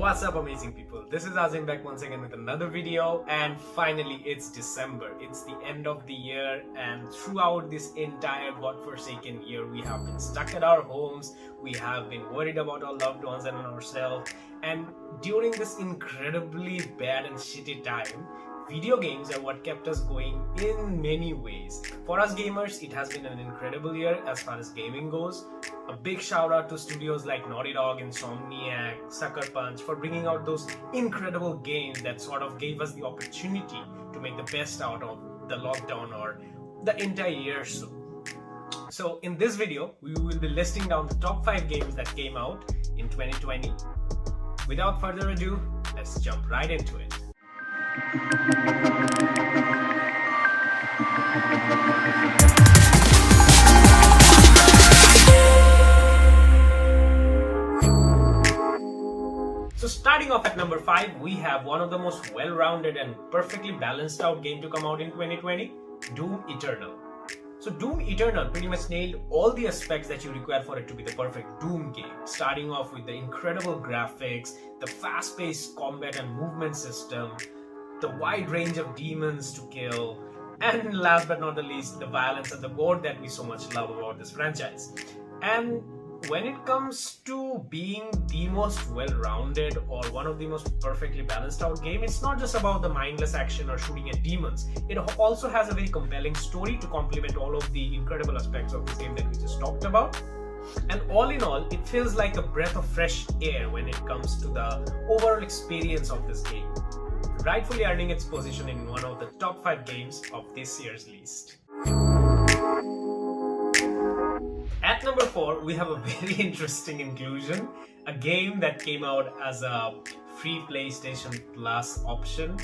What's up, amazing people? This is Azim back once again with another video, and finally it's December. It's the end of the year, and throughout this entire godforsaken year we have been stuck at our homes, we have been worried about our loved ones and ourselves, and during this incredibly bad and shitty time, video games are what kept us going in many ways. For us gamers, it has been an incredible year as far as gaming goes. A big shout out to studios like Naughty Dog, Insomniac, Sucker Punch for bringing out those incredible games that sort of gave us the opportunity to make the best out of the lockdown or the entire year or so. So in this video, we will be listing down the top 5 games that came out in 2020. Without further ado, let's jump right into it. So starting off at number 5, we have one of the most well-rounded and perfectly balanced out game to come out in 2020, Doom Eternal. So Doom Eternal pretty much nailed all the aspects that you require for it to be the perfect Doom game, starting off with the incredible graphics, the fast-paced combat and movement system, the wide range of demons to kill, and last but not the least, the violence and the gore that we so much love about this franchise. And when it comes to being the most well-rounded or one of the most perfectly balanced out game, it's not just about the mindless action or shooting at demons. It also has a very compelling story to complement all of the incredible aspects of this game that we just talked about. And all in all, it feels like a breath of fresh air when it comes to the overall experience of this game, rightfully earning its position in one of the top 5 games of this year's list. At number 4, we have a very interesting inclusion, a game that came out as a free PlayStation Plus option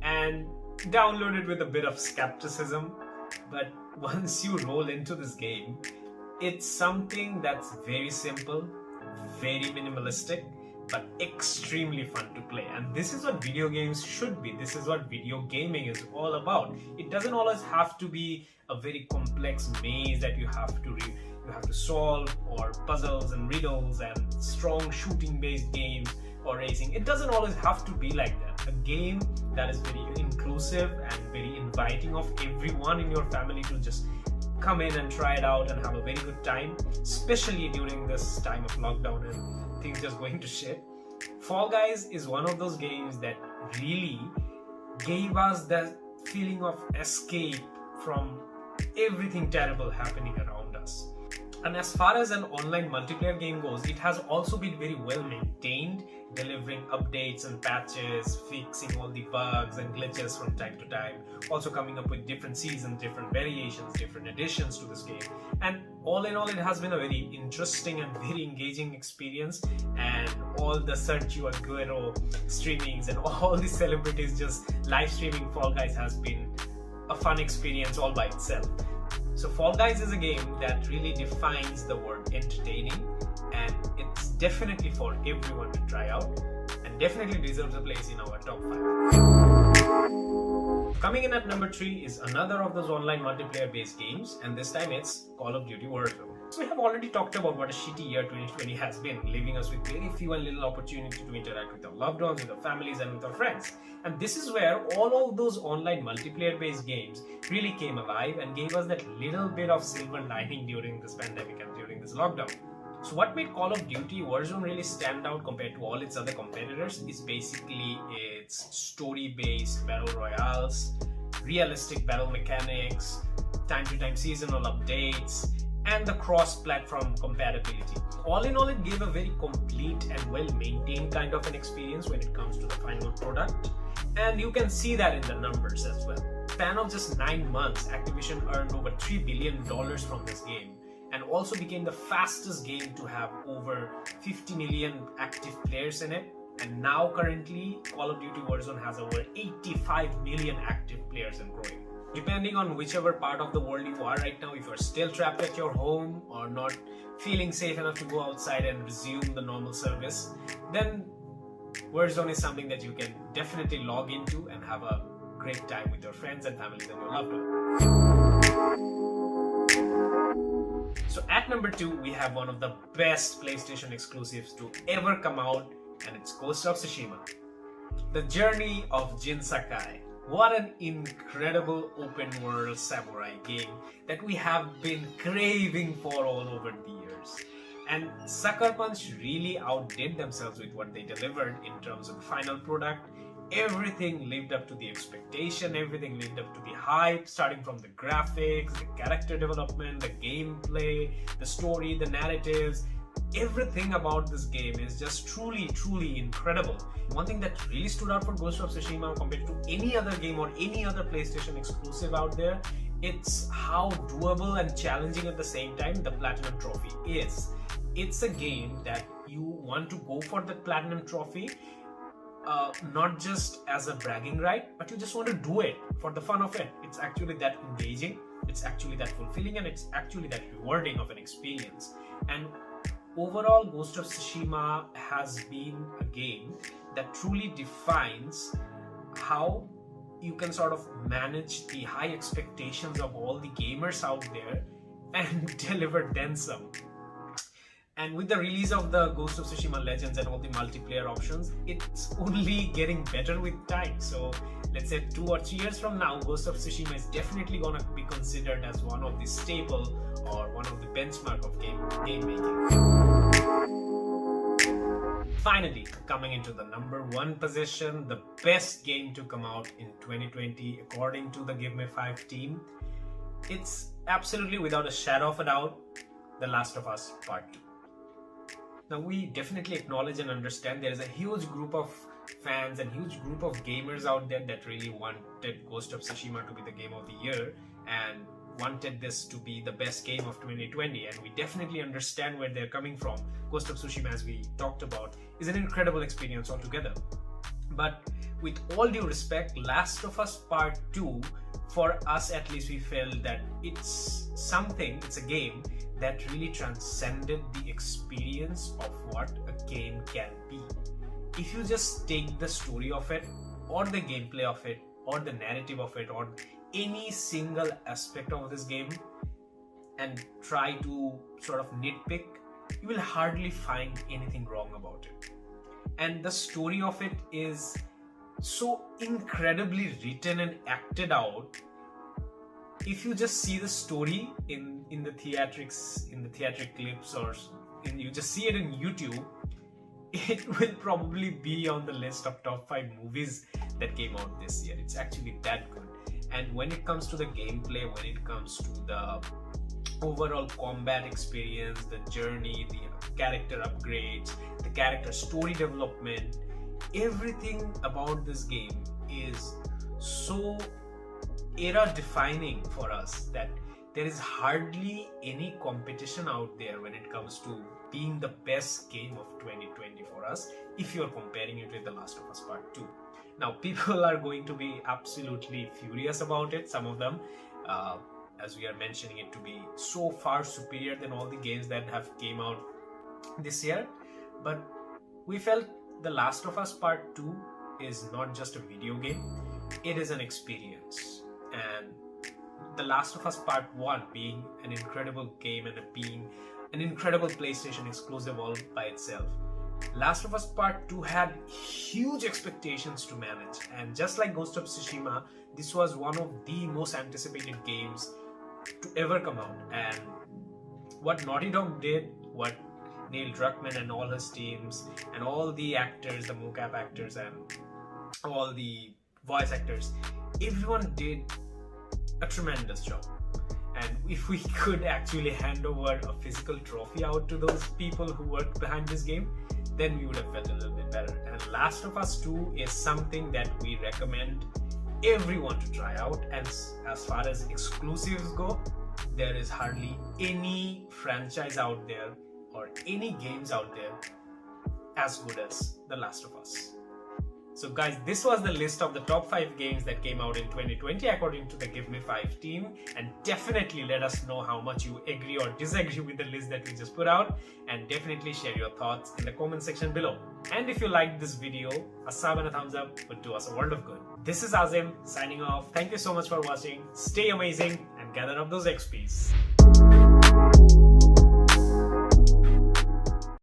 and downloaded with a bit of skepticism, but once you roll into this game, it's something that's very simple, very minimalistic, but extremely fun to play. And this is what video games should be. This is what video gaming is all about. It doesn't always have to be a very complex maze that you have to solve, or puzzles and riddles and strong shooting based games or racing. It doesn't always have to be like that. A game that is very inclusive and very inviting of everyone in your family to just come in and try it out and have a very good time, especially during this time of lockdown and things just going to shit. Fall Guys is one of those games that really gave us that feeling of escape from everything terrible happening around us. And as far as an online multiplayer game goes, it has also been very well maintained, delivering updates and patches, fixing all the bugs and glitches from time to time, also coming up with different seasons, different variations, different additions to this game. And all in all, it has been a very interesting and very engaging experience, and all the Sergio Aguero streamings and all the celebrities just live streaming Fall Guys has been a fun experience all by itself. So Fall Guys is a game that really defines the word entertaining, and it's definitely for everyone to try out and definitely deserves a place in our top 5. Coming in at number 3 is another of those online multiplayer based games, and this time it's Call of Duty Warzone. So we have already talked about what a shitty year 2020 has been, leaving us with very few and little opportunity to interact with our loved ones, with our families and with our friends. And this is where all of those online multiplayer based games really came alive and gave us that little bit of silver lining during this pandemic and during this lockdown. So what made Call of Duty Warzone really stand out compared to all its other competitors is basically its story-based battle royales, realistic battle mechanics, time-to-time seasonal updates, and the cross-platform compatibility. All in all, it gave a very complete and well-maintained kind of an experience when it comes to the final product, and you can see that in the numbers as well. Span of just 9 months, Activision earned over $3 billion from this game, and also became the fastest game to have over 50 million active players in it. And now currently, Call of Duty Warzone has over 85 million active players and growing. Depending on whichever part of the world you are right now, if you're still trapped at your home or not feeling safe enough to go outside and resume the normal service, then Warzone is something that you can definitely log into and have a great time with your friends and families and your loved ones. So at number 2, we have one of the best PlayStation exclusives to ever come out and it's Ghost of Tsushima. The journey of Jin Sakai. What an incredible open world samurai game that we have been craving for all over the years. And Sucker Punch really outdid themselves with what they delivered in terms of the final product. Everything lived up to the expectation, everything lived up to the hype, starting from the graphics, the character development, the gameplay, the story, the narratives. Everything about this game is just truly incredible. One thing that really stood out for Ghost of Tsushima compared to any other game or any other PlayStation exclusive out there, it's how doable and challenging at the same time the Platinum Trophy is. It's a game that you want to go for the Platinum Trophy, not just as a bragging right, but you just want to do it for the fun of it. It's actually that engaging, it's actually that fulfilling, and it's actually that rewarding of an experience. And overall, Ghost of Tsushima has been a game that truly defines how you can sort of manage the high expectations of all the gamers out there and deliver then some. And with the release of the Ghost of Tsushima Legends and all the multiplayer options, it's only getting better with time. So let's say 2 or 3 years from now, Ghost of Tsushima is definitely going to be considered as one of the staple or one of the benchmark of game making. Finally, coming into the number 1 position, the best game to come out in 2020 according to the Give Me 5 team, it's absolutely without a shadow of a doubt, The Last of Us Part 2. Now, we definitely acknowledge and understand there is a huge group of fans and huge group of gamers out there that really wanted Ghost of Tsushima to be the game of the year and wanted this to be the best game of 2020, and we definitely understand where they're coming from. Ghost of Tsushima, as we talked about, is an incredible experience altogether. But with all due respect, Last of Us Part 2, for us at least, we felt that it's a game that really transcended the experience of what a game can be. If you just take the story of it, or the gameplay of it, or the narrative of it, or any single aspect of this game and try to sort of nitpick, you will hardly find anything wrong about it. And the story of it is so incredibly written and acted out. If you just see the story in the theatric clips, or you just see it in YouTube, it will probably be on the list of top 5 movies that came out this year. It's actually that good. And when it comes to the gameplay, when it comes to the overall combat experience, the journey, the character upgrades, the character story development, everything about this game is so era defining for us that there is hardly any competition out there when it comes to being the best game of 2020 for us, if you're comparing it with The Last of Us Part 2. Now, people are going to be absolutely furious about it, some of them, as we are mentioning it to be so far superior than all the games that have came out this year. But we felt The Last of Us Part 2 is not just a video game, it is an experience. And The Last of Us Part 1 being an incredible game and being an incredible PlayStation exclusive all by itself, Last of Us Part 2 had huge expectations to manage, and just like Ghost of Tsushima, this was one of the most anticipated games to ever come out. And what Naughty Dog did, what Neil Druckmann and all his teams and all the actors, the mocap actors and all the voice actors, everyone did a tremendous job. And if we could actually hand over a physical trophy out to those people who worked behind this game, then we would have felt a little bit better. And Last of Us 2 is something that we recommend everyone to try out. And as far as exclusives go, there is hardly any franchise out there or any games out there as good as The Last of Us. So guys, this was the list of the top 5 games that came out in 2020 according to the Give Me 5 team, and definitely let us know how much you agree or disagree with the list that we just put out, and definitely share your thoughts in the comment section below. And if you liked this video, a sub and a thumbs up would do us a world of good. This is Azim signing off. Thank you so much for watching. Stay amazing and gather up those XPs.